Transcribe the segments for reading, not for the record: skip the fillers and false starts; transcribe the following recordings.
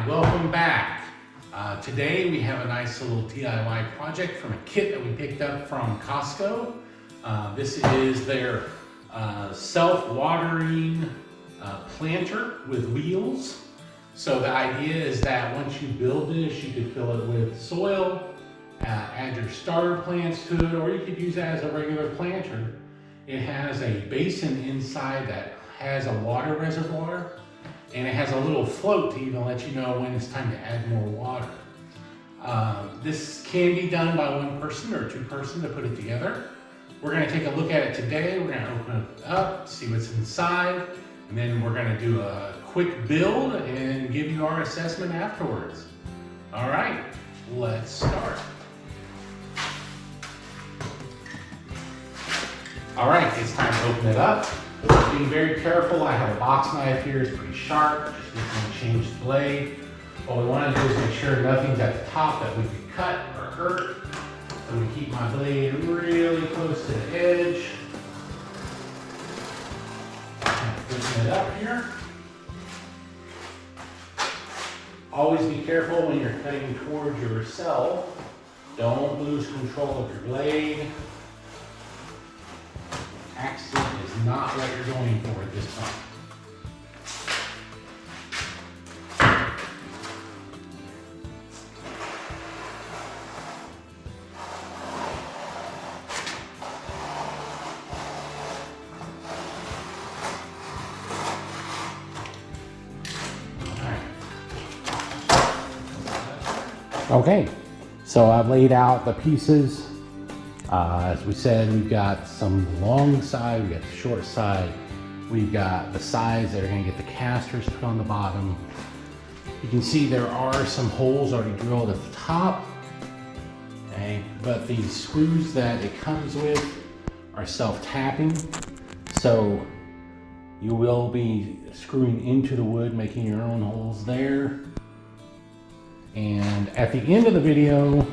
Hi, welcome back. Today we have a nice little DIY project from a kit that we picked up from Costco. This is their self-watering planter with wheels. So the idea is that once you build this, you could fill it with soil, add your starter plants to it, or you could use it as a regular planter. It has a basin inside that has a water reservoir, and it has a little float to even let you know when it's time to add more water. This can be done by one person or two person to put it together. We're going to take a look at it today. We're going to open it up, see what's inside, and then we're going to do a quick build and give you our assessment afterwards. All right, let's start. All right, it's time to open it up. Being very careful, I have a box knife here, it's pretty sharp, just going to change the blade. What we want to do is make sure nothing's at the top that we can cut or hurt. So we keep my blade really close to the edge. Open it up here. Always be careful when you're cutting towards yourself. Don't lose control of your blade. Accident is not what you're going for at this point. Okay, so I've laid out the pieces. As we said, we've got some long side, we've got the short side, we've got the sides that are going to get the casters put on the bottom. You can see there are some holes already drilled at the top, okay? But the screws that it comes with are self-tapping, so you will be screwing into the wood, making your own holes there. And at the end of the video,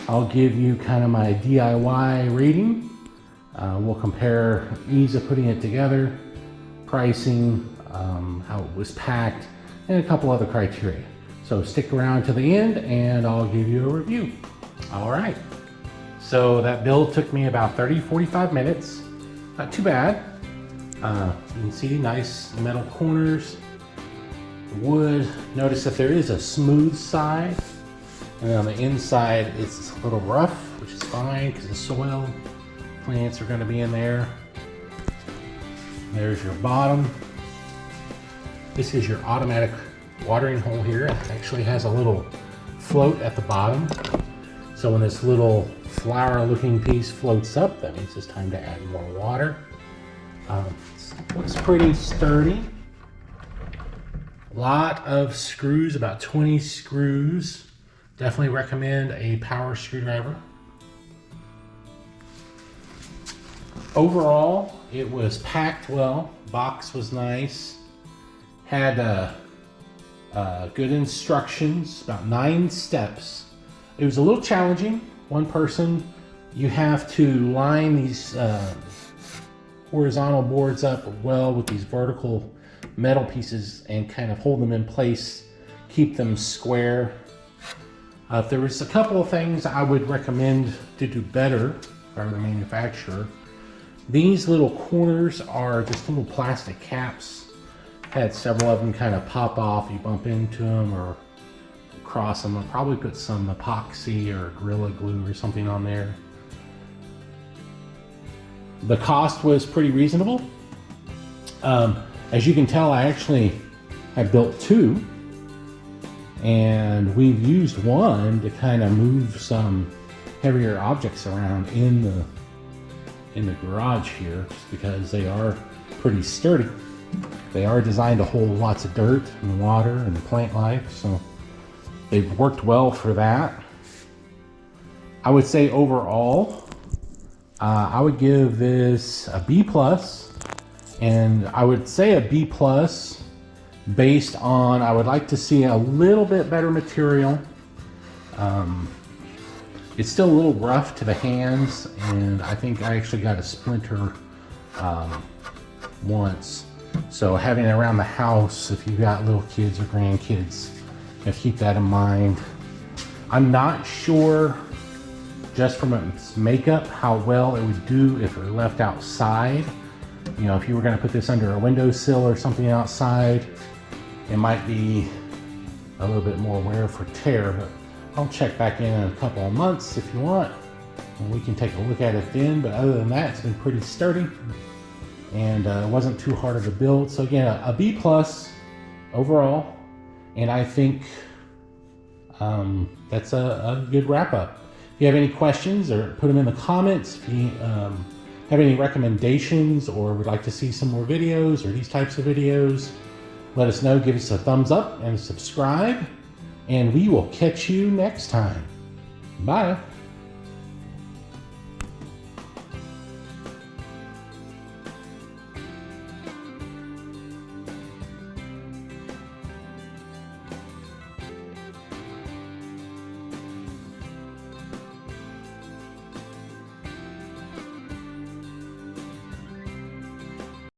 I'll give you kind of my DIY rating. We'll compare ease of putting it together, pricing, how it was packed, and a couple other criteria. So stick around to the end and I'll give you a review. All right, so that build took me about 30-45 minutes. Not too bad. You can see nice metal corners, wood. Notice that there is a smooth side. And on the inside, it's a little rough, which is fine because the soil plants are going to be in there. There's your bottom. This is your automatic watering hole here. It actually has a little float at the bottom. So when this little flower looking piece floats up, that means it's time to add more water. It looks pretty sturdy. A lot of screws, about 20 screws. Definitely recommend a power screwdriver. Overall, it was packed well. Box was nice. Had good instructions, about 9 steps. It was a little challenging. One person, you have to line these horizontal boards up well with these vertical metal pieces and kind of hold them in place, keep them square. If there was a couple of things I would recommend to do better by the manufacturer, these little corners are just little plastic caps. Had several of them kind of pop off. You bump into them or cross them. I'll probably put some epoxy or Gorilla Glue or something on there. The cost was pretty reasonable. As you can tell, I actually have built 2. And we've used one to kind of move some heavier objects around in the garage here, just because they are pretty sturdy. They are designed to hold lots of dirt and water and plant life, so they've worked well for that. I would say overall, I would give this a B+, and I would say a B+ based on, I would like to see a little bit better material. It's still a little rough to the hands, and I think I actually got a splinter once. So having it around the house, if you've got little kids or grandkids, Just keep that in mind. I'm not sure, just from its makeup, how well it would do if it were left outside. You know, if you were going to put this under a windowsill or something outside, it might be a little bit more wear for tear, but I'll check back in a couple of months if you want, and we can take a look at it then. But other than that, it's been pretty sturdy, and it wasn't too hard of a build. So again, a B+ overall, and I think that's a good wrap up. If you have any questions, or put them in the comments. If you have any recommendations or would like to see some more videos or these types of videos, let us know. Give us a thumbs up and subscribe, and we will catch you next time. Bye.